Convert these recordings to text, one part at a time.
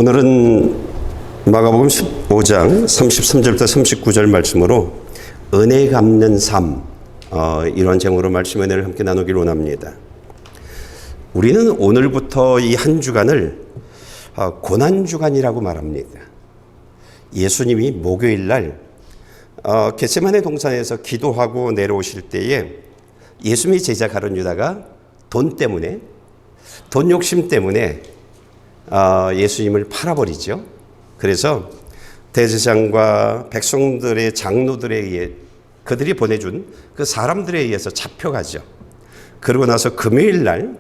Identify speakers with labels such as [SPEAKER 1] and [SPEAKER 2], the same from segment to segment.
[SPEAKER 1] 오늘은 마가복음 15장 33절부터 39절 말씀으로 은혜 갚는 삶, 이런 제목으로 말씀 은혜를 함께 나누길 원합니다. 우리는 오늘부터 이 한 주간을 고난주간이라고 말합니다. 예수님이 목요일 날 겟세마네 동산에서 기도하고 내려오실 때에 예수님의 제자 가룟 유다가 돈 욕심 때문에 예수님을 팔아버리죠. 그래서 대제사장과 백성들의 장로들에 의해 그들이 보내준 그 사람들에 의해서 잡혀가죠. 그러고 나서 금요일 날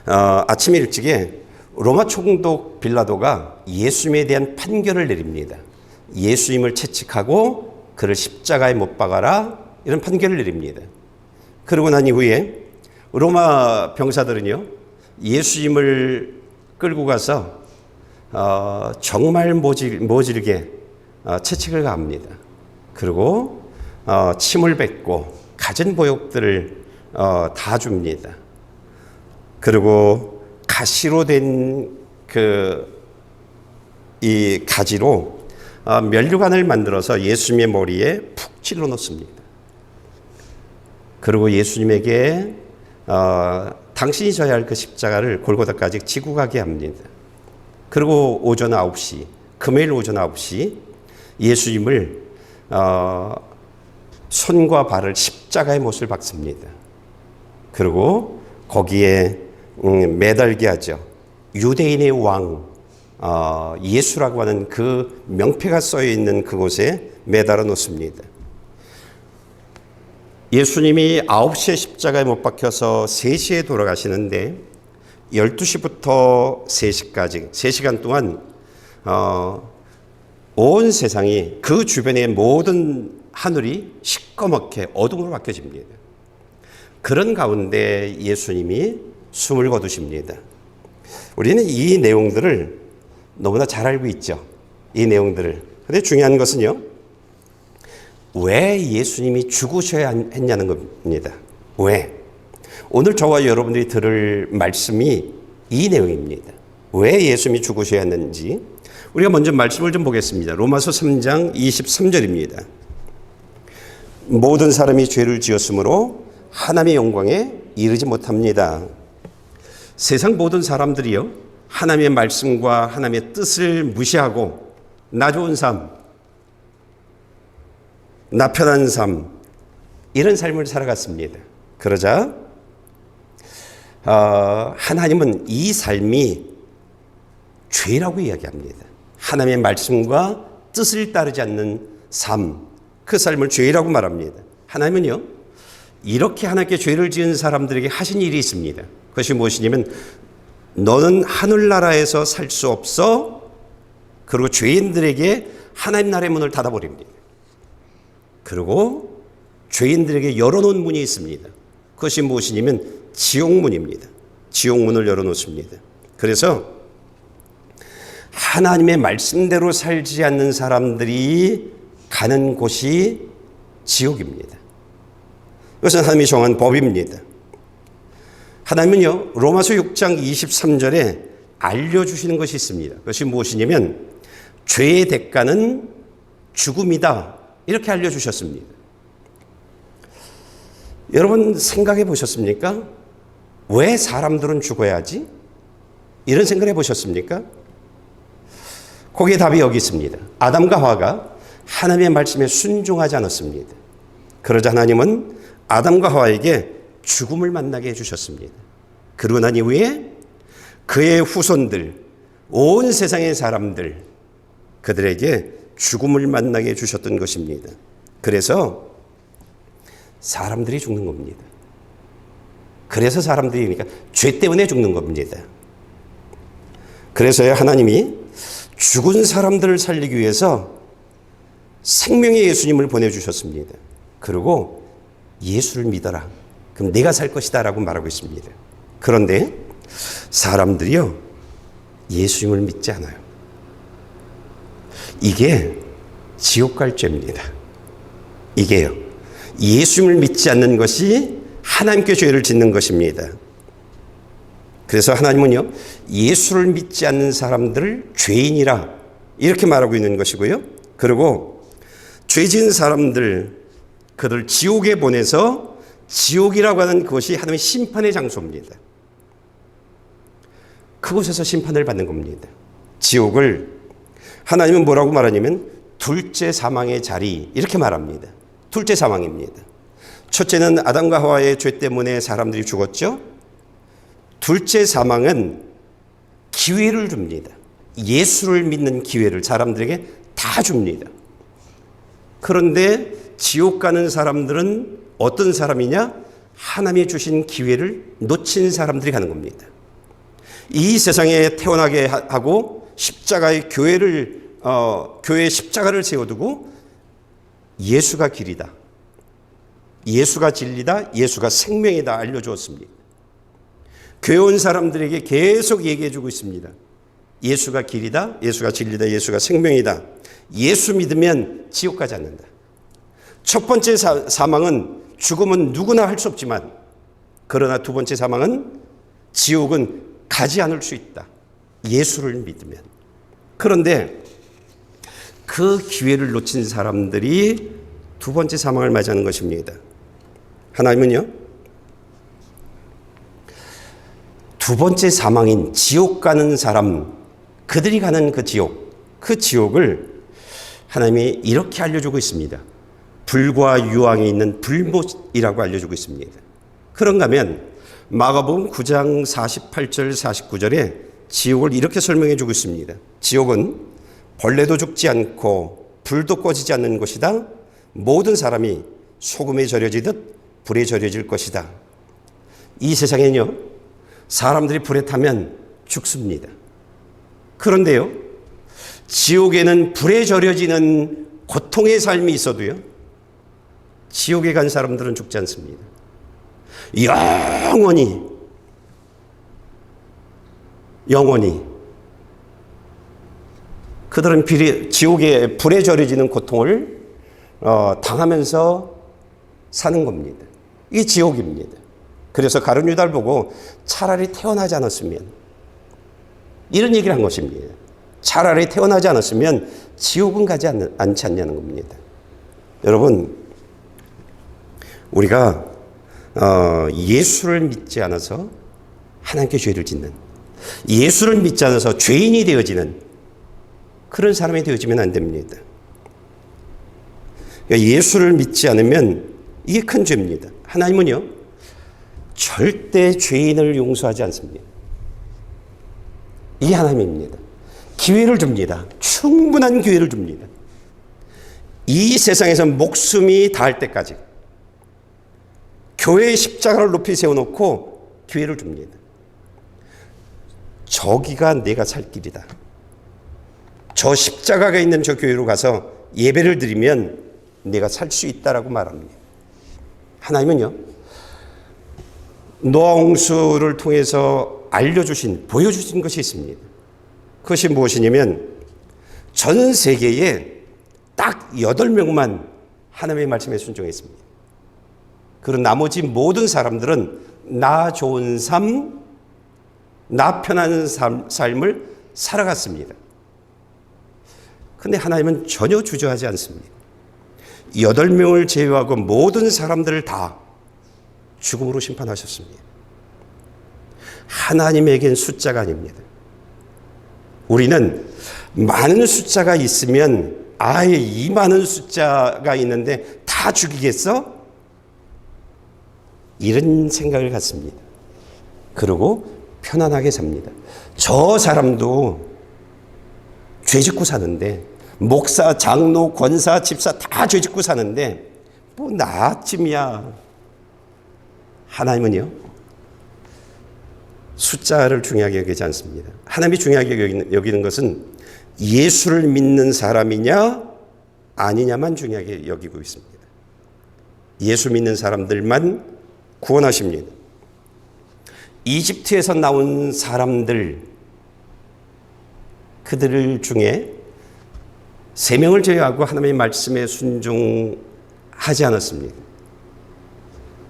[SPEAKER 1] 아침 일찍에 로마 총독 빌라도가 예수님에 대한 판결을 내립니다. 예수님을 채찍하고 그를 십자가에 못 박아라, 이런 판결을 내립니다. 그러고 난 이후에 로마 병사들은요, 예수님을 끌고 가서 정말 모질게 채찍을 가합니다. 그리고 침을 뱉고 갖은 보역들을 다 줍니다. 그리고 가시로 된 이 가지로 면류관을 만들어서 예수님의 머리에 푹 찔러 놓습니다. 그리고 예수님에게 당신이 져야 할 그 십자가를 골고다까지 지고 가게 합니다. 그리고 오전 9시, 금요일 오전 9시 예수님을 손과 발을 십자가의 못을 박습니다. 그리고 거기에 매달게 하죠. 유대인의 왕 예수라고 하는 그 명패가 써여 있는 그곳에 매달아 놓습니다. 예수님이 9시에 십자가에 못 박혀서 3시에 돌아가시는데 12시부터 3시까지 3시간 동안 온 세상이, 그 주변의 모든 하늘이 시꺼멓게 어둠으로 바뀌어집니다. 그런 가운데 예수님이 숨을 거두십니다. 우리는 이 내용들을 너무나 잘 알고 있죠. 이 내용들을. 그런데 중요한 것은요, 왜 예수님이 죽으셔야 했냐는 겁니다. 왜? 오늘 저와 여러분들이 들을 말씀이 이 내용입니다. 왜 예수님이 죽으셔야 했는지 우리가 먼저 말씀을 좀 보겠습니다. 로마서 3장 23절입니다. 모든 사람이 죄를 지었으므로 하나님의 영광에 이르지 못합니다. 세상 모든 사람들이요, 하나님의 말씀과 하나님의 뜻을 무시하고 나 좋은 삶, 나 편한 삶, 이런 삶을 살아갔습니다. 그러자 하나님은 이 삶이 죄라고 이야기합니다. 하나님의 말씀과 뜻을 따르지 않는 삶, 그 삶을 죄라고 말합니다. 하나님은요, 이렇게 하나님께 죄를 지은 사람들에게 하신 일이 있습니다. 그것이 무엇이냐면, 너는 하늘나라에서 살 수 없어. 그리고 죄인들에게 하나님 나라의 문을 닫아버립니다. 그리고 죄인들에게 열어놓은 문이 있습니다. 그것이 무엇이냐면 지옥문입니다. 지옥문을 열어놓습니다. 그래서 하나님의 말씀대로 살지 않는 사람들이 가는 곳이 지옥입니다. 이것은 하나님이 정한 법입니다. 하나님은요, 로마서 6장 23절에 알려주시는 것이 있습니다. 그것이 무엇이냐면 죄의 대가는 죽음이다, 이렇게 알려주셨습니다. 여러분 생각해 보셨습니까? 왜 사람들은 죽어야 하지? 이런 생각을 해보셨습니까? 거기에 답이 여기 있습니다. 아담과 하와가 하나님의 말씀에 순종하지 않았습니다. 그러자 하나님은 아담과 하와에게 죽음을 만나게 해주셨습니다. 그러고 난 이후에 그의 후손들, 온 세상의 사람들, 그들에게 죽음을 만나게 해주셨던 것입니다. 그래서 사람들이 죽는 겁니다. 그래서 사람들이, 그러니까 죄 때문에 죽는 겁니다. 그래서야 하나님이 죽은 사람들을 살리기 위해서 생명의 예수님을 보내주셨습니다. 그리고 예수를 믿어라, 그럼 내가 살 것이다 라고 말하고 있습니다. 그런데 사람들이요, 예수님을 믿지 않아요. 이게 지옥 갈 죄입니다. 이게요, 예수님을 믿지 않는 것이 하나님께 죄를 짓는 것입니다. 그래서 하나님은요, 예수를 믿지 않는 사람들을 죄인이라 이렇게 말하고 있는 것이고요. 그리고 죄 지은 사람들, 그들 지옥에 보내서 지옥이라고 하는 그것이 하나님의 심판의 장소입니다. 그곳에서 심판을 받는 겁니다. 지옥을 하나님은 뭐라고 말하냐면 둘째 사망의 자리 이렇게 말합니다. 둘째 사망입니다. 첫째는 아담과 하와의 죄 때문에 사람들이 죽었죠. 둘째 사망은 기회를 줍니다. 예수를 믿는 기회를 사람들에게 다 줍니다. 그런데 지옥 가는 사람들은 어떤 사람이냐? 하나님이 주신 기회를 놓친 사람들이 가는 겁니다. 이 세상에 태어나게 하고 십자가의 교회의 십자가를 세워두고 예수가 길이다, 예수가 진리다, 예수가 생명이다 알려주었습니다. 교회 온 사람들에게 계속 얘기해주고 있습니다. 예수가 길이다, 예수가 진리다, 예수가 생명이다. 예수 믿으면 지옥 가지 않는다. 첫 번째 사망은 죽음은 누구나 할 수 없지만, 그러나 두 번째 사망은 지옥은 가지 않을 수 있다. 예수를 믿으면. 그런데 그 기회를 놓친 사람들이 두 번째 사망을 맞이하는 것입니다. 하나님은요, 두 번째 사망인 지옥 가는 사람, 그들이 가는 그 지옥을 하나님이 이렇게 알려주고 있습니다. 불과 유황에 있는 불못이라고 알려주고 있습니다. 그런가 하면 마가복음 9장 48절 49절에 지옥을 이렇게 설명해 주고 있습니다. 지옥은 벌레도 죽지 않고 불도 꺼지지 않는 곳이다. 모든 사람이 소금에 절여지듯 불에 절여질 것이다. 이 세상에는요, 사람들이 불에 타면 죽습니다. 그런데요, 지옥에는 불에 절여지는 고통의 삶이 있어도요, 지옥에 간 사람들은 죽지 않습니다. 영원히 그들은 지옥에 불에 절여지는 고통을 당하면서 사는 겁니다. 이게 지옥입니다. 그래서 가룟 유다를 보고 차라리 태어나지 않았으면, 이런 얘기를 한 것입니다. 차라리 태어나지 않았으면 지옥은 가지 않지 않냐는 겁니다. 여러분, 우리가 예수를 믿지 않아서 하나님께 죄를 짓는, 예수를 믿지 않아서 죄인이 되어지는 그런 사람이 되어지면 안 됩니다. 그러니까 예수를 믿지 않으면 이게 큰 죄입니다. 하나님은요, 절대 죄인을 용서하지 않습니다. 이게 하나님입니다. 기회를 줍니다. 충분한 기회를 줍니다. 이 세상에서 목숨이 닿을 때까지 교회의 십자가를 높이 세워놓고 기회를 줍니다. 저기가 내가 살 길이다. 저 십자가가 있는 저 교회로 가서 예배를 드리면 내가 살 수 있다라고 말합니다. 하나님은요, 노아 홍수를 통해서 보여주신 것이 있습니다. 그것이 무엇이냐면 전 세계에 딱 8명만 하나님의 말씀에 순종했습니다. 그런 나머지 모든 사람들은 나 좋은 삶, 나 편한 삶을 살아갔습니다. 그런데 하나님은 전혀 주저하지 않습니다. 8명을 제외하고 모든 사람들을 다 죽음으로 심판하셨습니다. 하나님에겐 숫자가 아닙니다. 우리는 많은 숫자가 있으면 아예 이 많은 숫자가 있는데 다 죽이겠어? 이런 생각을 갖습니다. 그리고 편안하게 삽니다. 저 사람도 죄 짓고 사는데, 목사, 장로, 권사, 집사 다 죄 짓고 사는데 뭐 나쯤이야. 하나님은요, 숫자를 중요하게 여기지 않습니다. 하나님이 중요하게 여기는 것은 예수를 믿는 사람이냐 아니냐만 중요하게 여기고 있습니다. 예수 믿는 사람들만 구원하십니다. 이집트에서 나온 사람들, 그들 중에 3명을 제외하고 하나님의 말씀에 순종하지 않았습니다.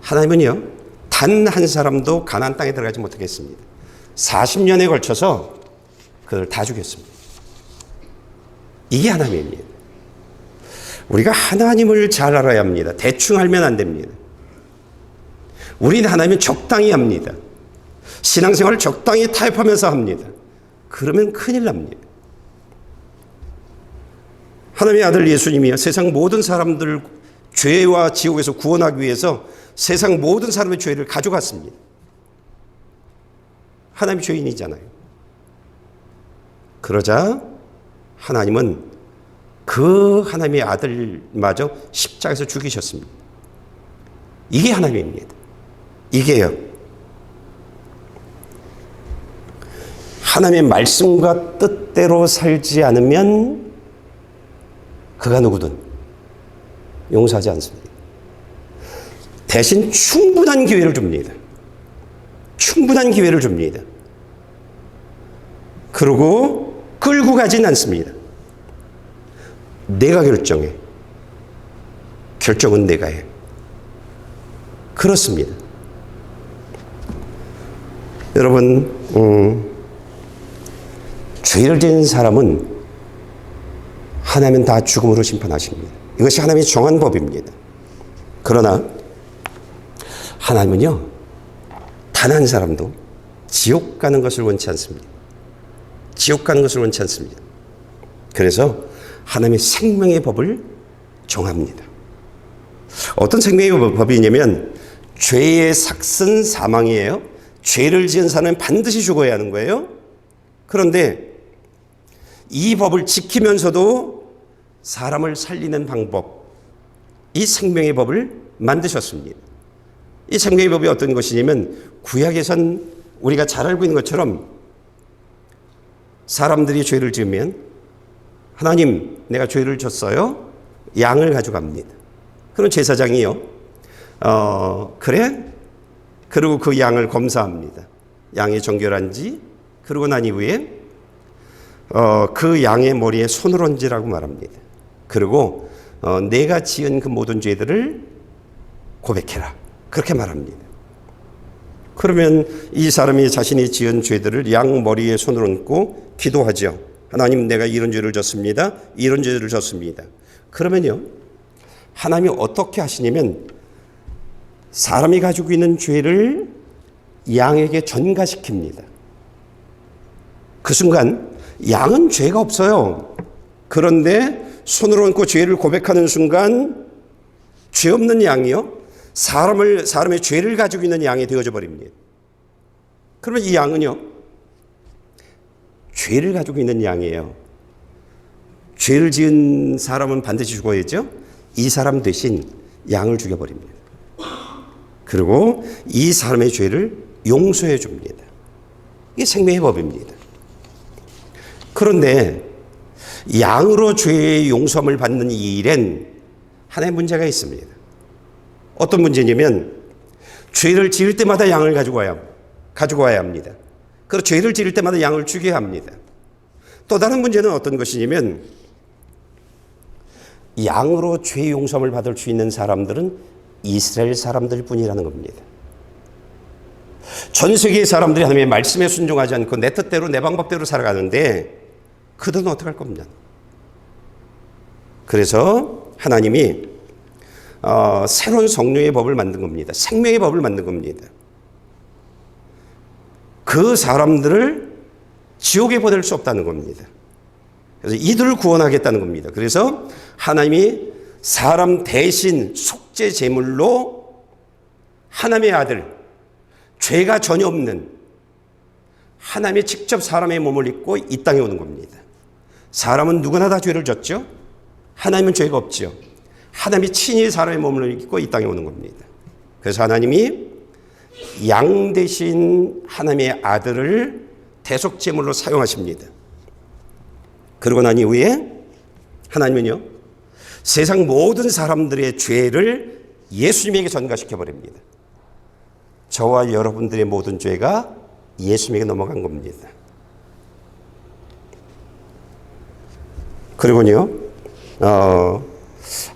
[SPEAKER 1] 하나님은요, 단 한 사람도 가나안 땅에 들어가지 못하겠습니다. 40년에 걸쳐서 그걸 다 죽였습니다. 이게 하나님입니다. 우리가 하나님을 잘 알아야 합니다. 대충 알면 안 됩니다. 우리는 하나님은 적당히 합니다. 신앙생활을 적당히 타협하면서 합니다. 그러면 큰일 납니다. 하나님의 아들 예수님이요, 세상 모든 사람들 죄와 지옥에서 구원하기 위해서 세상 모든 사람의 죄를 가져갔습니다. 하나님이 죄인이잖아요. 그러자 하나님은 그 하나님의 아들마저 십자가에서 죽이셨습니다. 이게 하나님입니다. 이게요, 하나님의 말씀과 뜻대로 살지 않으면 그가 누구든 용서하지 않습니다. 대신 충분한 기회를 줍니다. 충분한 기회를 줍니다. 그리고 끌고 가진 않습니다. 내가 결정해. 결정은 내가 해. 그렇습니다. 여러분, 죄를 지은 사람은 하나님은 다 죽음으로 심판하십니다. 이것이 하나님의 정한 법입니다. 그러나 하나님은요, 단 한 사람도 지옥 가는 것을 원치 않습니다. 지옥 가는 것을 원치 않습니다. 그래서 하나님의 생명의 법을 정합니다. 어떤 생명의 법이냐면 죄의 삭은 사망이에요. 죄를 지은 사람은 반드시 죽어야 하는 거예요. 그런데 이 법을 지키면서도 사람을 살리는 방법, 이 생명의 법을 만드셨습니다. 이 생명의 법이 어떤 것이냐면 구약에선 우리가 잘 알고 있는 것처럼 사람들이 죄를 지으면 하나님, 내가 죄를 졌어요. 양을 가져갑니다. 그럼 제사장이요, 그래? 그리고 그 양을 검사합니다. 양이 정결한지. 그러고 난 이후에 그 양의 머리에 손을 얹으라고 말합니다. 그리고 내가 지은 그 모든 죄들을 고백해라. 그렇게 말합니다. 그러면 이 사람이 자신이 지은 죄들을 양 머리에 손을 얹고 기도하죠. 하나님, 내가 이런 죄를 졌습니다. 이런 죄를 졌습니다. 그러면요, 하나님이 어떻게 하시냐면 사람이 가지고 있는 죄를 양에게 전가시킵니다. 그 순간 양은 죄가 없어요. 그런데 손을 얹고 죄를 고백하는 순간 죄 없는 양이요, 사람의 죄를 가지고 있는 양이 되어져 버립니다. 그러면 이 양은요, 죄를 가지고 있는 양이에요. 죄를 지은 사람은 반드시 죽어야죠. 이 사람 대신 양을 죽여버립니다. 그리고 이 사람의 죄를 용서해 줍니다. 이게 생명의 법입니다. 그런데 양으로 죄의 용서함을 받는 이 일엔 하나의 문제가 있습니다. 어떤 문제냐면 죄를 지을 때마다 양을 가지고 와야 합니다. 그리고 죄를 지을 때마다 양을 죽여야 합니다. 또 다른 문제는 어떤 것이냐면 양으로 죄의 용서함을 받을 수 있는 사람들은 이스라엘 사람들 뿐이라는 겁니다. 전 세계의 사람들이 하나님의 말씀에 순종하지 않고 내 뜻대로 내 방법대로 살아가는데 그들은 어떻게 할 겁니까? 그래서 하나님이 새로운 성령의 법을 만든 겁니다. 생명의 법을 만든 겁니다. 그 사람들을 지옥에 보낼 수 없다는 겁니다. 그래서 이들을 구원하겠다는 겁니다. 그래서 하나님이 사람 대신 속죄 제물로 하나님의 아들, 죄가 전혀 없는 하나님이 직접 사람의 몸을 입고 이 땅에 오는 겁니다. 사람은 누구나 다 죄를 졌죠. 하나님은 죄가 없죠. 하나님이 친히 사람의 몸을 입고 이 땅에 오는 겁니다. 그래서 하나님이 양 대신 하나님의 아들을 대속제물로 사용하십니다. 그러고 난 이후에 하나님은요, 세상 모든 사람들의 죄를 예수님에게 전가시켜 버립니다. 저와 여러분들의 모든 죄가 예수님에게 넘어간 겁니다. 그리고요,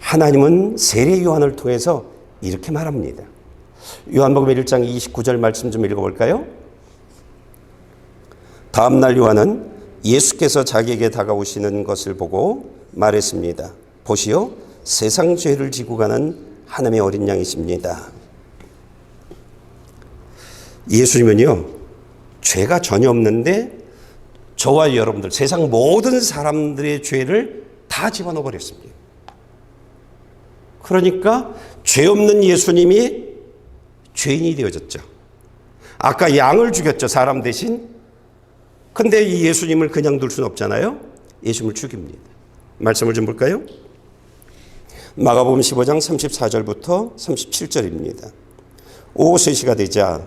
[SPEAKER 1] 하나님은 세례 요한을 통해서 이렇게 말합니다. 요한복음 1장 29절 말씀 좀 읽어볼까요? 다음 날 요한은 예수께서 자기에게 다가오시는 것을 보고 말했습니다. 보시오, 세상 죄를 지고 가는 하나님의 어린 양이십니다. 예수님은요, 죄가 전혀 없는데 저와 여러분들, 세상 모든 사람들의 죄를 다 집어넣어 버렸습니다. 그러니까 죄 없는 예수님이 죄인이 되어졌죠. 아까 양을 죽였죠, 사람 대신. 근데 이 예수님을 그냥 둘 수는 없잖아요. 예수님을 죽입니다. 말씀을 좀 볼까요? 마가복음 15장 34절부터 37절입니다. 오후 3시가 되자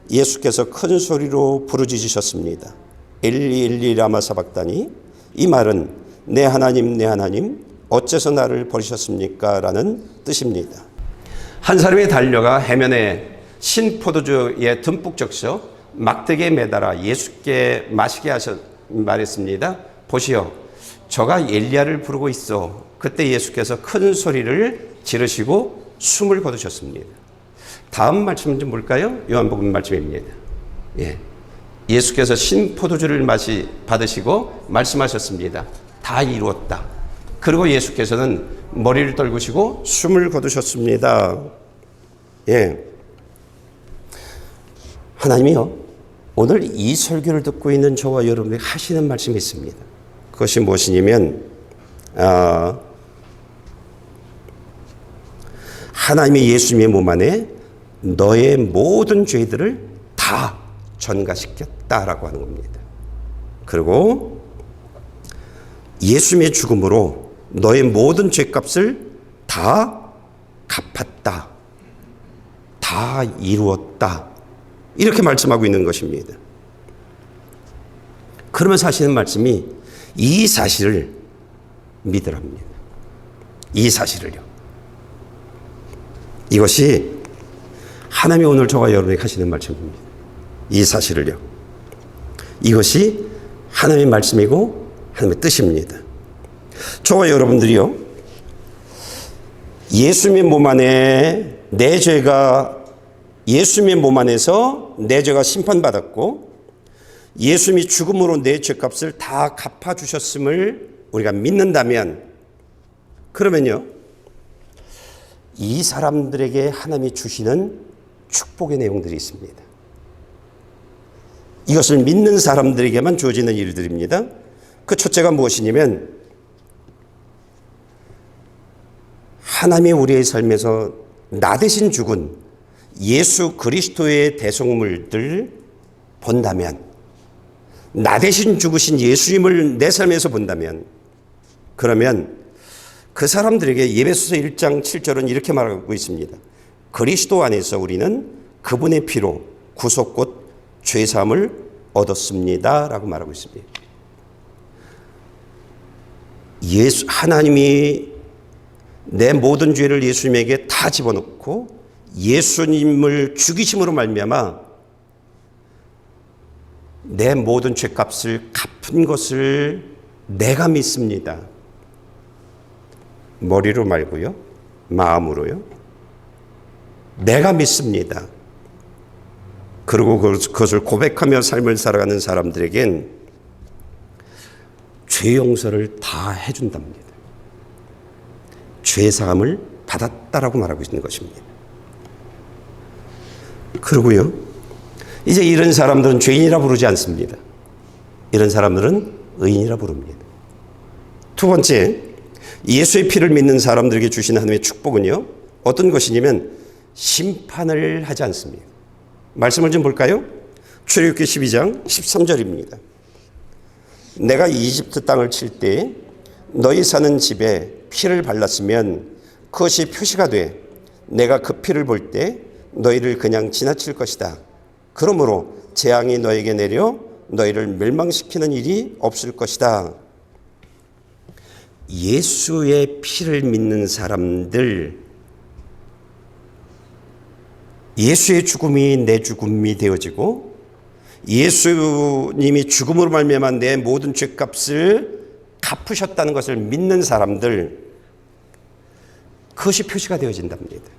[SPEAKER 1] 예수께서 큰 소리로 부르짖으셨습니다. 엘리 엘리 라마 사박다니, 이 말은 내 하나님 내 하나님 어째서 나를 버리셨습니까? 라는 뜻입니다. 한 사람이 달려가 해면에 신포도주에 듬뿍 적셔 막대기에 매달아 예수께 마시게 하셔 말했습니다. 보시오, 저가 엘리야를 부르고 있어. 그때 예수께서 큰 소리를 지르시고 숨을 거두셨습니다. 다음 말씀 좀 볼까요? 요한복음 말씀입니다. 예수께서 신포도주를 받으시고 말씀하셨습니다. 다 이루었다. 그리고 예수께서는 머리를 떨구시고 숨을 거두셨습니다. 하나님이요, 오늘 이 설교를 듣고 있는 저와 여러분에게 하시는 말씀이 있습니다. 그것이 무엇이냐면 하나님이 예수님의 몸 안에 너의 모든 죄들을 다 전가시켰다라고 하는 겁니다. 그리고 예수님의 죽음으로 너의 모든 죄값을 다 갚았다. 다 이루었다. 이렇게 말씀하고 있는 것입니다. 그러면서 하시는 말씀이 이 사실을 믿으랍니다. 이 사실을요. 이것이 하나님이 오늘 저와 여러분에게 하시는 말씀입니다. 이 사실을요. 이것이 하나님의 말씀이고 하나님의 뜻입니다. 저와 여러분들이요, 예수님의 몸 안에 내 죄가, 예수님의 몸 안에서 내 죄가 심판받았고 예수님이 죽음으로 내 죄값을 다 갚아주셨음을 우리가 믿는다면, 그러면요, 이 사람들에게 하나님이 주시는 축복의 내용들이 있습니다. 이것을 믿는 사람들에게만 주어지는 일들입니다. 그 첫째가 무엇이냐면, 하나님이 우리의 삶에서 나 대신 죽은 예수 그리스도의 대속물들 본다면, 나 대신 죽으신 예수님을 내 삶에서 본다면, 그러면 그 사람들에게 예배소서 1장 7절은 이렇게 말하고 있습니다. 그리스도 안에서 우리는 그분의 피로 구속 곧 죄사함을 얻었습니다 라고 말하고 있습니다. 하나님이 내 모든 죄를 예수님에게 다 집어넣고 예수님을 죽이심으로 말미암아 내 모든 죄값을 갚은 것을 내가 믿습니다. 머리로 말고요, 마음으로요. 내가 믿습니다. 그리고 그것을 고백하며 삶을 살아가는 사람들에겐 죄 용서를 다 해준답니다. 죄 사함을 받았다라고 말하고 있는 것입니다. 그리고요, 이제 이런 사람들은 죄인이라 부르지 않습니다. 이런 사람들은 의인이라 부릅니다. 두 번째, 예수의 피를 믿는 사람들에게 주시는 하나님의 축복은요, 어떤 것이냐면 심판을 하지 않습니다. 말씀을 좀 볼까요? 출애굽기 12장 13절입니다. 내가 이집트 땅을 칠 때 너희 사는 집에 피를 발랐으면 그것이 표시가 돼 내가 그 피를 볼 때 너희를 그냥 지나칠 것이다. 그러므로 재앙이 너에게 내려 너희를 멸망시키는 일이 없을 것이다. 예수의 피를 믿는 사람들, 예수의 죽음이 내 죽음이 되어지고 예수님이 죽음으로 말미암아 내 모든 죄값을 갚으셨다는 것을 믿는 사람들, 그것이 표시가 되어진답니다.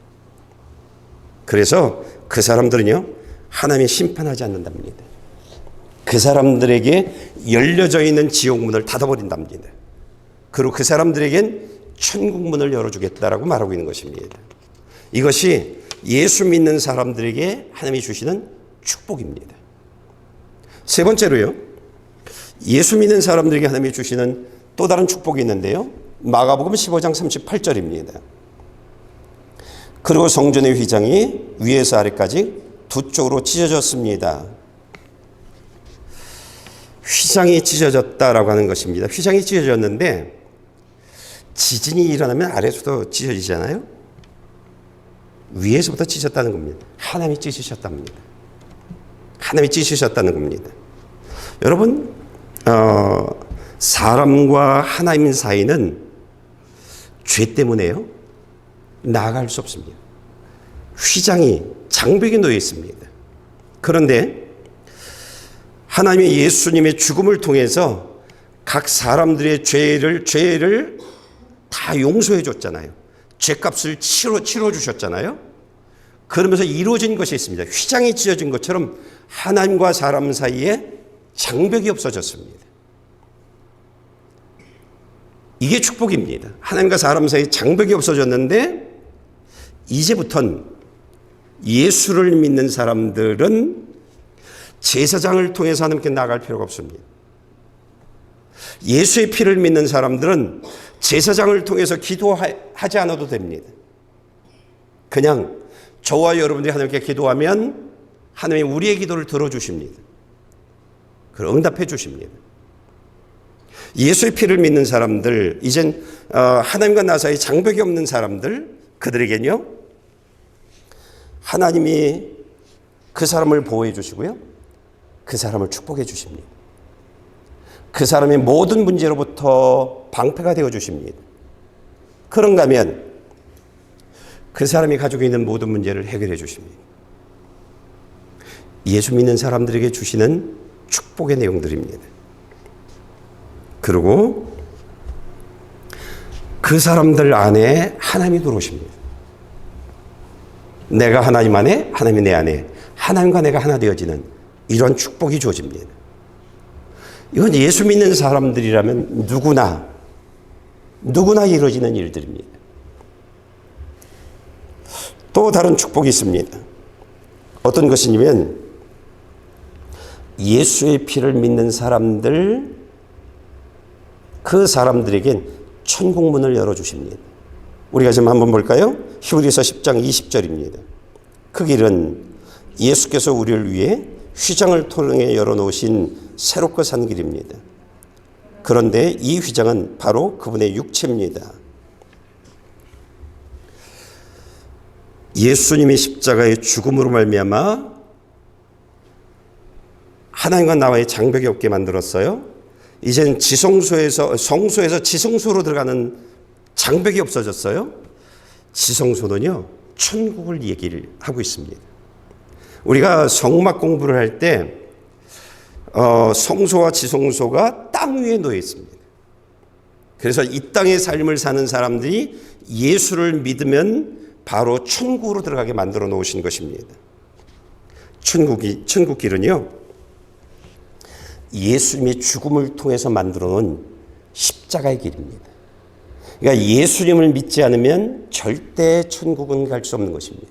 [SPEAKER 1] 그래서 그 사람들은요, 하나님이 심판하지 않는답니다. 그 사람들에게 열려져 있는 지옥문을 닫아버린답니다. 그리고 그 사람들에겐 천국문을 열어주겠다라고 말하고 있는 것입니다. 이것이 예수 믿는 사람들에게 하나님이 주시는 축복입니다. 세 번째로요, 예수 믿는 사람들에게 하나님이 주시는 또 다른 축복이 있는데요, 마가복음 15장 38절입니다. 그리고 성전의 휘장이 위에서 아래까지 두 쪽으로 찢어졌습니다. 휘장이 찢어졌다라고 하는 것입니다. 휘장이 찢어졌는데 지진이 일어나면 아래에서도 찢어지잖아요. 위에서부터 찢어졌다는 겁니다. 하나님이 찢으셨답니다. 하나님이 찢으셨다는 겁니다. 여러분, 사람과 하나님 사이는 죄 때문에요, 나아갈 수 없습니다. 휘장이, 장벽이 놓여 있습니다. 그런데 하나님의 예수님의 죽음을 통해서 각 사람들의 죄를 다 용서해 줬잖아요. 죄값을 치러 주셨잖아요. 그러면서 이루어진 것이 있습니다. 휘장이 찢어진 것처럼 하나님과 사람 사이에 장벽이 없어졌습니다. 이게 축복입니다. 하나님과 사람 사이에 장벽이 없어졌는데 이제부터는 예수를 믿는 사람들은 제사장을 통해서 하나님께 나아갈 필요가 없습니다. 예수의 피를 믿는 사람들은 제사장을 통해서 기도하지 않아도 됩니다. 그냥 저와 여러분들이 하나님께 기도하면 하나님이 우리의 기도를 들어주십니다. 그리고 응답해 주십니다. 예수의 피를 믿는 사람들, 이젠 하나님과 나 사이 장벽이 없는 사람들, 그들에게는요, 하나님이 그 사람을 보호해 주시고요, 그 사람을 축복해 주십니다. 그 사람의 모든 문제로부터 방패가 되어 주십니다. 그런가 하면 그 사람이 가지고 있는 모든 문제를 해결해 주십니다. 예수 믿는 사람들에게 주시는 축복의 내용들입니다. 그리고 그 사람들 안에 하나님이 들어오십니다. 내가 하나님 안에, 하나님이 내 안에, 하나님과 내가 하나 되어지는 이런 축복이 주어집니다. 이건 예수 믿는 사람들이라면 누구나 이루어지는 일들입니다. 또 다른 축복이 있습니다. 어떤 것이냐면 예수의 피를 믿는 사람들, 그 사람들에겐 천국문을 열어주십니다. 우리가 지금 한번 볼까요? 히브리서 10장 20절입니다. 그 길은 예수께서 우리를 위해 휘장을 통해 열어놓으신 새롭고 산 길입니다. 그런데 이 휘장은 바로 그분의 육체입니다. 예수님이 십자가의 죽음으로 말미암아 하나님과 나와의 장벽이 없게 만들었어요. 이제는 성소에서 지성소로 들어가는 장벽이 없어졌어요. 지성소는요, 천국을 얘기를 하고 있습니다. 우리가 성막 공부를 할 때 성소와 지성소가 땅 위에 놓여 있습니다. 그래서 이 땅의 삶을 사는 사람들이 예수를 믿으면 바로 천국으로 들어가게 만들어 놓으신 것입니다. 천국 길은요, 예수님의 죽음을 통해서 만들어 놓은 십자가의 길입니다. 그러니까 예수님을 믿지 않으면 절대 천국은 갈 수 없는 것입니다.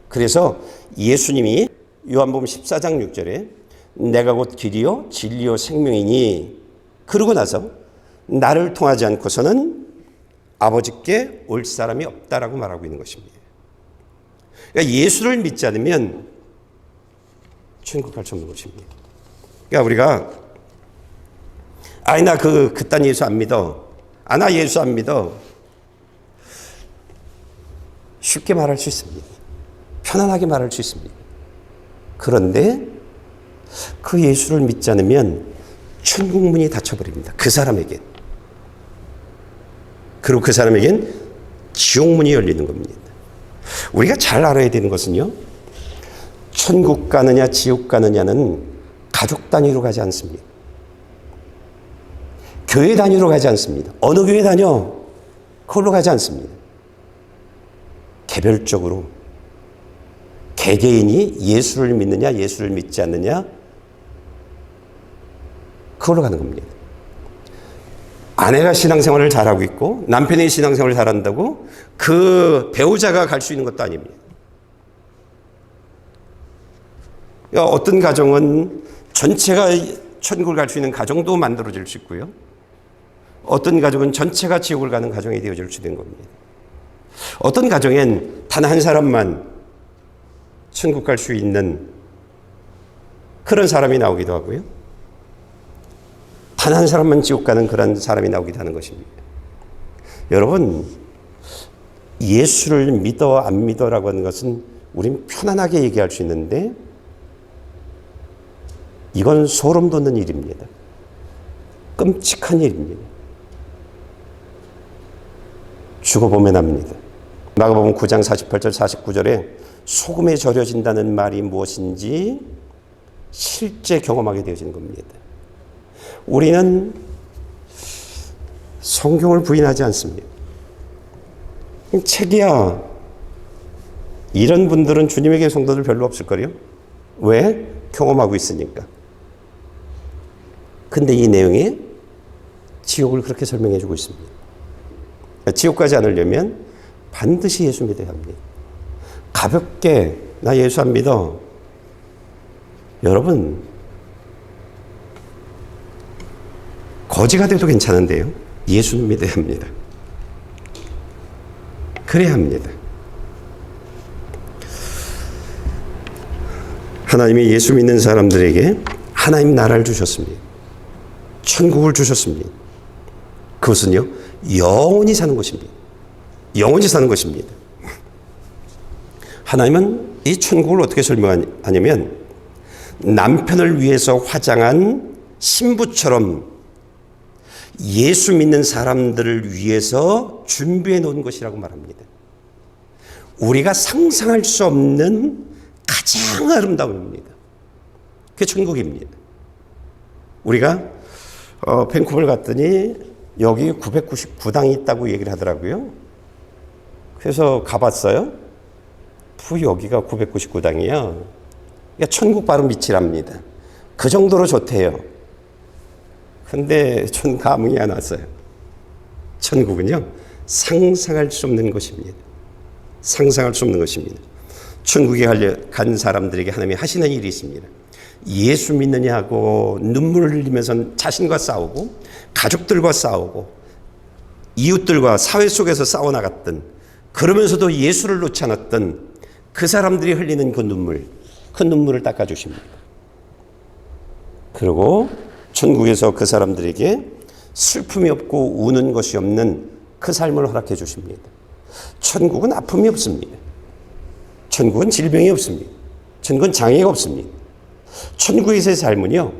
[SPEAKER 1] 그래서 예수님이 요한복음 14장 6절에 내가 곧 길이요 진리요 생명이니, 그러고 나서 나를 통하지 않고서는 아버지께 올 사람이 없다라고 말하고 있는 것입니다. 그러니까 예수를 믿지 않으면 천국 갈 수 없는 것입니다. 그러니까 우리가 나 그딴 예수 안 믿어, 나 예수 안 믿어, 쉽게 말할 수 있습니다. 편안하게 말할 수 있습니다. 그런데 그 예수를 믿지 않으면 천국문이 닫혀버립니다. 그 사람에겐. 그리고 그 사람에겐 지옥문이 열리는 겁니다. 우리가 잘 알아야 되는 것은요, 천국 가느냐 지옥 가느냐는 가족 단위로 가지 않습니다. 교회 단위로 가지 않습니다. 어느 교회 다녀? 그걸로 가지 않습니다. 개별적으로 개개인이 예수를 믿느냐 예수를 믿지 않느냐, 그걸로 가는 겁니다. 아내가 신앙생활을 잘하고 있고 남편이 신앙생활을 잘한다고 그 배우자가 갈 수 있는 것도 아닙니다. 어떤 가정은 전체가 천국을 갈 수 있는 가정도 만들어질 수 있고요. 어떤 가정은 전체가 지옥을 가는 가정이 되어질 수 있는 겁니다. 어떤 가정엔 단 한 사람만 천국 갈 수 있는 그런 사람이 나오기도 하고요. 단 한 사람만 지옥 가는 그런 사람이 나오기도 하는 것입니다. 여러분, 예수를 믿어 안 믿어라고 하는 것은 우린 편안하게 얘기할 수 있는데 이건 소름 돋는 일입니다. 끔찍한 일입니다. 죽어보면 합니다. 마가복음 9장 48절 49절에 소금에 절여진다는 말이 무엇인지 실제 경험하게 되어지는 겁니다. 우리는 성경을 부인하지 않습니다. 책이야. 이런 분들은 주님에게 성도들 별로 없을걸요? 왜? 경험하고 있으니까. 근데 이 내용이 지옥을 그렇게 설명해 주고 있습니다. 지옥 가지 않으려면 반드시 예수 믿어야 합니다. 가볍게 나 예수 안 믿어. 여러분, 거지가 돼도 괜찮은데요. 예수는 믿어야 합니다. 그래야 합니다. 하나님이 예수 믿는 사람들에게 하나님 나라를 주셨습니다. 천국을 주셨습니다. 그것은요, 영원히 사는 것입니다. 영원히 사는 것입니다. 하나님은 이 천국을 어떻게 설명하냐면 남편을 위해서 화장한 신부처럼 예수 믿는 사람들을 위해서 준비해 놓은 것이라고 말합니다. 우리가 상상할 수 없는 가장 아름다움입니다. 그게 천국입니다. 우리가 밴쿠버를 갔더니 여기 999당이 있다고 얘기를 하더라고요. 그래서 가봤어요. 여기가 999당이야. 그러니까 천국 바로 밑이랍니다. 그 정도로 좋대요. 근데 전 감흥이 안 왔어요. 천국은요, 상상할 수 없는 것입니다. 상상할 수 없는 것입니다. 천국에 간 사람들에게 하나님이 하시는 일이 있습니다. 예수 믿느냐고 눈물을 흘리면서 자신과 싸우고 가족들과 싸우고 이웃들과 사회 속에서 싸워나갔던, 그러면서도 예수를 놓지 않았던 그 사람들이 흘리는 그 눈물을 닦아주십니다. 그리고 천국에서 그 사람들에게 슬픔이 없고 우는 것이 없는 그 삶을 허락해 주십니다. 천국은 아픔이 없습니다. 천국은 질병이 없습니다. 천국은 장애가 없습니다. 천국에서의 삶은요,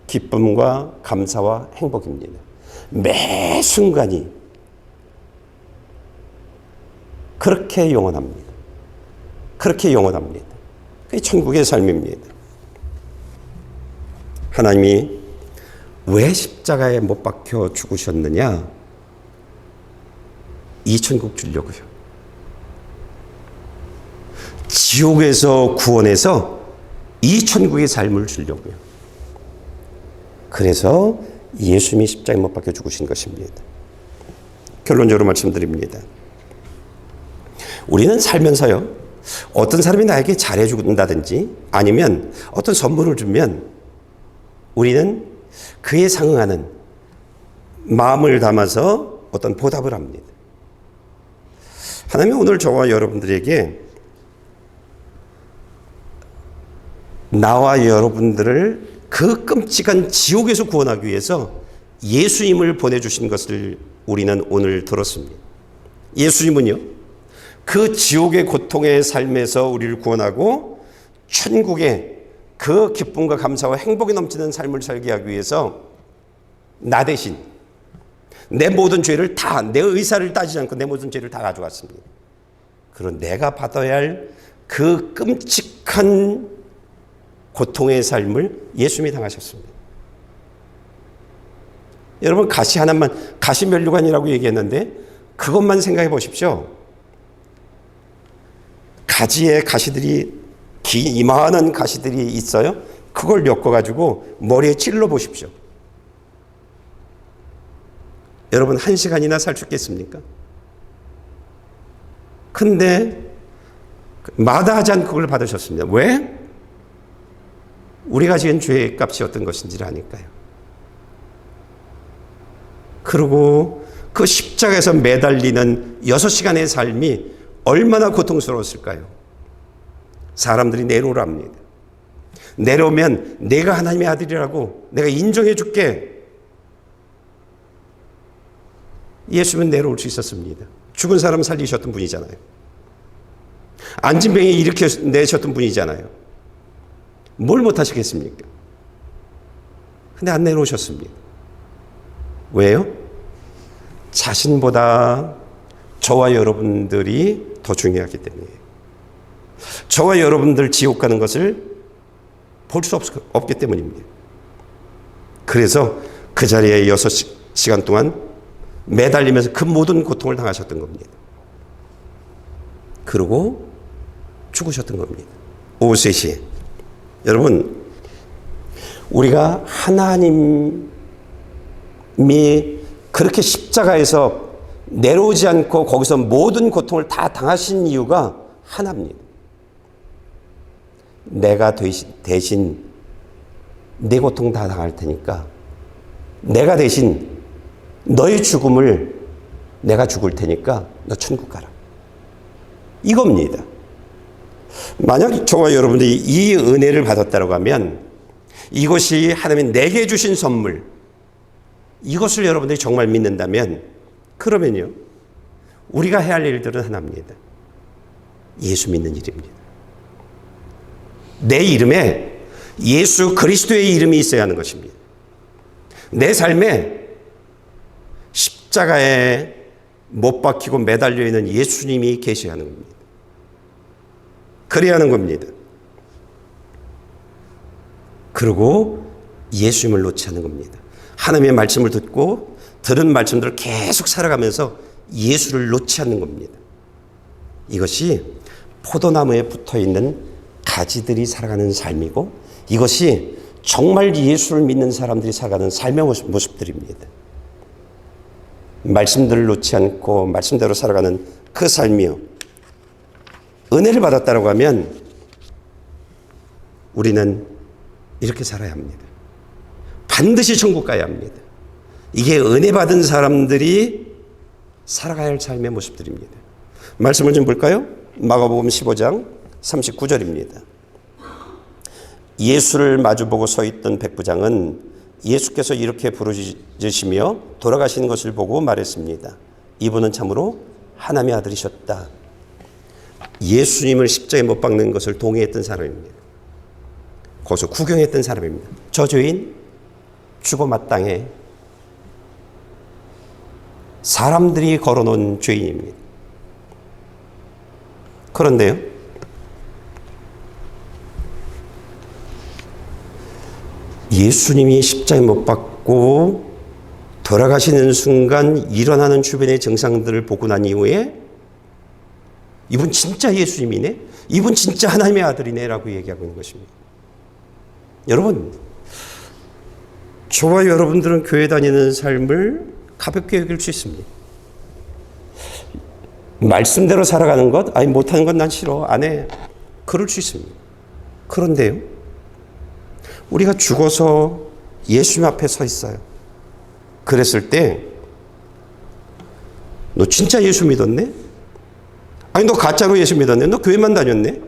[SPEAKER 1] 기쁨과 감사와 행복입니다. 매 순간이 그렇게 영원합니다. 그렇게 영원합니다. 그게 천국의 삶입니다. 하나님이 왜 십자가에 못 박혀 죽으셨느냐? 이 천국 주려고요. 지옥에서 구원해서 이 천국의 삶을 주려고요. 그래서 예수님이 십자가에 못 박혀 죽으신 것입니다. 결론적으로 말씀드립니다. 우리는 살면서요, 어떤 사람이 나에게 잘해준다든지 아니면 어떤 선물을 주면 우리는 그에 상응하는 마음을 담아서 어떤 보답을 합니다. 하나님이 오늘 저와 여러분들에게 나와 여러분들을 그 끔찍한 지옥에서 구원하기 위해서 예수님을 보내주신 것을 우리는 오늘 들었습니다. 예수님은요, 그 지옥의 고통의 삶에서 우리를 구원하고 천국의 그 기쁨과 감사와 행복이 넘치는 삶을 살게 하기 위해서 나 대신 내 모든 죄를 다, 내 의사를 따지지 않고 내 모든 죄를 다 가져갔습니다. 그리고 내가 받아야 할 그 끔찍한 고통의 삶을 예수님이 당하셨습니다. 여러분, 가시 하나만, 가시면류관이라고 얘기했는데 그것만 생각해 보십시오. 가지에 가시들이, 이만한 가시들이 있어요. 그걸 엮어가지고 머리에 찔러 보십시오. 여러분 1시간이나 살 수 있겠습니까? 근데 마다하지 않고 그걸 받으셨습니다. 왜? 우리가 지은 죄의 값이 어떤 것인지를 아니까요. 그리고 그 십자가에서 매달리는 6시간의 삶이 얼마나 고통스러웠을까요? 사람들이 내려오랍니다. 내려오면 내가 하나님의 아들이라고 내가 인정해 줄게. 예수는 내려올 수 있었습니다. 죽은 사람 살리셨던 분이잖아요. 안진뱅이 일으켜 내셨던 분이잖아요. 뭘 못하시겠습니까? 근데 안 내려오셨습니다. 왜요? 자신보다 저와 여러분들이 더 중요하기 때문이에요. 저와 여러분들 지옥 가는 것을 볼 수 없기 때문입니다. 그래서 그 자리에 6시간 동안 매달리면서 그 모든 고통을 당하셨던 겁니다. 그리고 죽으셨던 겁니다. 오후 3시에. 여러분, 우리가 하나님이 그렇게 십자가에서 내려오지 않고 거기서 모든 고통을 다 당하신 이유가 하나입니다. 내가 대신 내 고통 다 당할 테니까 내가 대신 너의 죽음을 내가 죽을 테니까 너 천국 가라. 이겁니다. 만약 저와 여러분들이 이 은혜를 받았다고 하면 이것이 하나님이 내게 주신 선물, 이것을 여러분들이 정말 믿는다면 그러면요, 우리가 해야 할 일들은 하나입니다. 예수 믿는 일입니다. 내 이름에 예수 그리스도의 이름이 있어야 하는 것입니다. 내 삶에 십자가에 못 박히고 매달려 있는 예수님이 계셔야 하는 겁니다. 그래야 하는 겁니다. 그리고 예수님을 놓지 않는 겁니다. 하나님의 말씀을 듣고 들은 말씀들을 계속 살아가면서 예수를 놓지 않는 겁니다. 이것이 포도나무에 붙어있는 가지들이 살아가는 삶이고 이것이 정말 예수를 믿는 사람들이 살아가는 삶의 모습들입니다. 말씀들을 놓지 않고 말씀대로 살아가는 그 삶이요. 은혜를 받았다고 하면 우리는 이렇게 살아야 합니다. 반드시 천국 가야 합니다. 이게 은혜 받은 사람들이 살아가야 할 삶의 모습들입니다. 말씀을 좀 볼까요? 마가복음 15장 39절입니다. 예수를 마주보고 서 있던 백부장은 예수께서 이렇게 부르짖으시며 돌아가시는 것을 보고 말했습니다. 이분은 참으로 하나님의 아들이셨다. 예수님을 십자가에 못 박는 것을 동의했던 사람입니다. 거기서 구경했던 사람입니다. 저 죄인 죽어 마땅해 사람들이 걸어놓은 죄인입니다. 그런데요, 예수님이 십자가에 못 박고 돌아가시는 순간 일어나는 주변의 증상들을 보고 난 이후에 이분 진짜 예수님이네? 이분 진짜 하나님의 아들이네? 라고 얘기하고 있는 것입니다. 여러분, 저와 여러분들은 교회 다니는 삶을 가볍게 여길 수 있습니다. 말씀대로 살아가는 것, 아니 못하는 건 난 싫어, 안 해. 그럴 수 있습니다. 그런데요, 우리가 죽어서 예수님 앞에 서 있어요. 그랬을 때 너 진짜 예수 믿었네? 아니 너 가짜로 예수 믿었네? 너 교회만 다녔네?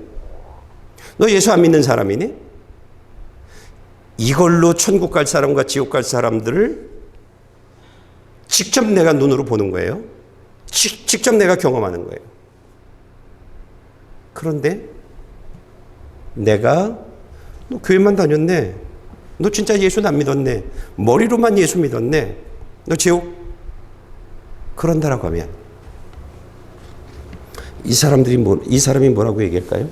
[SPEAKER 1] 너 예수 안 믿는 사람이네? 이걸로 천국 갈 사람과 지옥 갈 사람들을 직접 내가 눈으로 보는 거예요. 직접 내가 경험하는 거예요. 그런데 내가 너 교회만 다녔네. 너 진짜 예수는 안 믿었네. 머리로만 예수 믿었네. 너 지옥 그런다라고 하면 이 사람이 뭐라고 얘기할까요?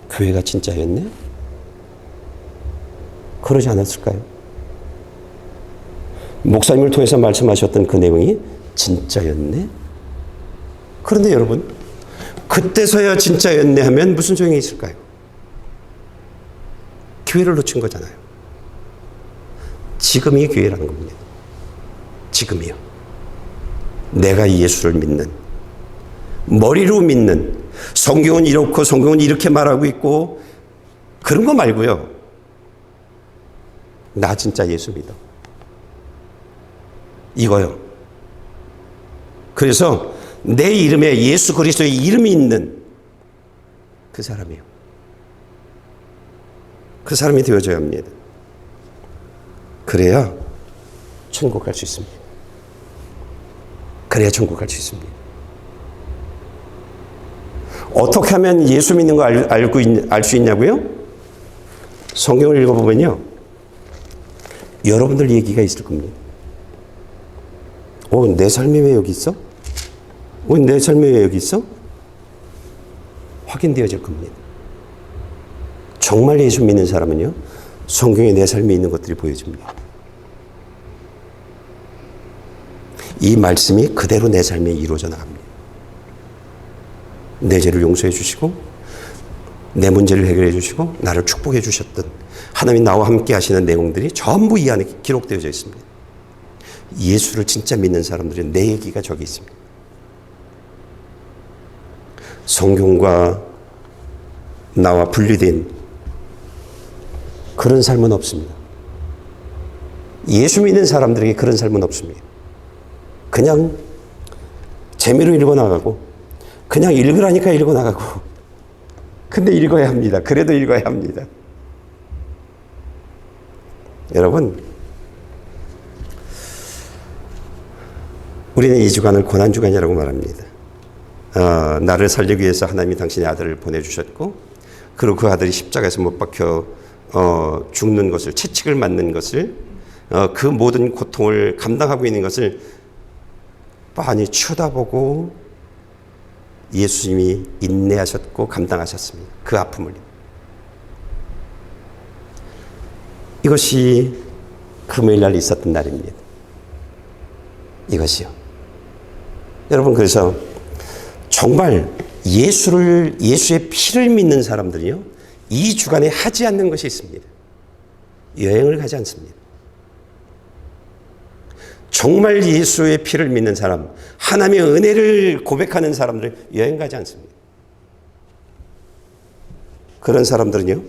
[SPEAKER 1] 교회가 진짜였네? 그러지 않았을까요? 목사님을 통해서 말씀하셨던 그 내용이 진짜였네? 그런데 여러분, 그때서야 진짜였네 하면 무슨 소용이 있을까요? 기회를 놓친 거잖아요. 지금이 기회라는 겁니다. 지금이요. 내가 예수를 믿는, 머리로 믿는, 성경은 이렇고 성경은 이렇게 말하고 있고 그런 거 말고요. 나 진짜 예수 믿어. 이거요. 그래서 내 이름에 예수 그리스도의 이름이 있는 그 사람이요. 그 사람이 되어져야 합니다. 그래야 천국 갈 수 있습니다. 그래야 천국 갈 수 있습니다. 어떻게 하면 예수 믿는 거 알 수 있냐고요? 성경을 읽어보면요. 여러분들 얘기가 있을 겁니다. 내 삶이 왜 여기 있어? 내 삶이 왜 여기 있어? 확인되어질 겁니다. 정말 예수 믿는 사람은요, 성경에 내 삶에 있는 것들이 보여집니다. 이 말씀이 그대로 내 삶에 이루어져 나갑니다. 내 죄를 용서해 주시고 내 문제를 해결해 주시고 나를 축복해 주셨던 하나님이 나와 함께 하시는 내용들이 전부 이 안에 기록되어져 있습니다. 예수를 진짜 믿는 사람들은 내 얘기가 저기 있습니다. 성경과 나와 분리된 그런 삶은 없습니다. 예수 믿는 사람들에게 그런 삶은 없습니다. 그냥 재미로 읽어나가고 그냥 읽으라니까 읽어나가고 근데 읽어야 합니다. 그래도 읽어야 합니다. 여러분, 우리는 이 주간을 고난주간이라고 말합니다. 나를 살리기 위해서 하나님이 당신의 아들을 보내주셨고 그리고 그 아들이 십자가에서 못 박혀 죽는 것을, 채찍을 맞는 것을, 그 모든 고통을 감당하고 있는 것을 빤히 쳐다보고 예수님이 인내하셨고 감당하셨습니다. 그 아픔을. 이것이 금요일날 있었던 날입니다. 이것이요. 여러분, 그래서 정말 예수의 피를 믿는 사람들이요, 이 주간에 하지 않는 것이 있습니다. 여행을 가지 않습니다. 정말 예수의 피를 믿는 사람, 하나님의 은혜를 고백하는 사람들은 여행 가지 않습니다. 그런 사람들은요,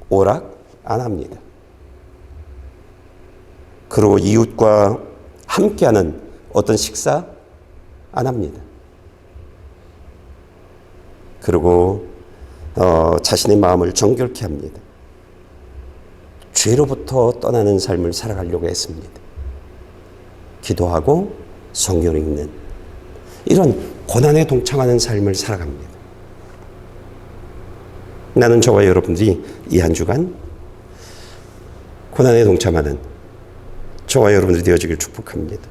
[SPEAKER 1] 오락 안 합니다. 그리고 이웃과 함께하는 어떤 식사 안 합니다. 그리고 자신의 마음을 정결케 합니다. 죄로부터 떠나는 삶을 살아가려고 했습니다. 기도하고 성경을 읽는 이런 고난에 동참하는 삶을 살아갑니다. 나는 저와 여러분들이 이 한 주간 고난에 동참하는 저와 여러분들이 되어지길 축복합니다.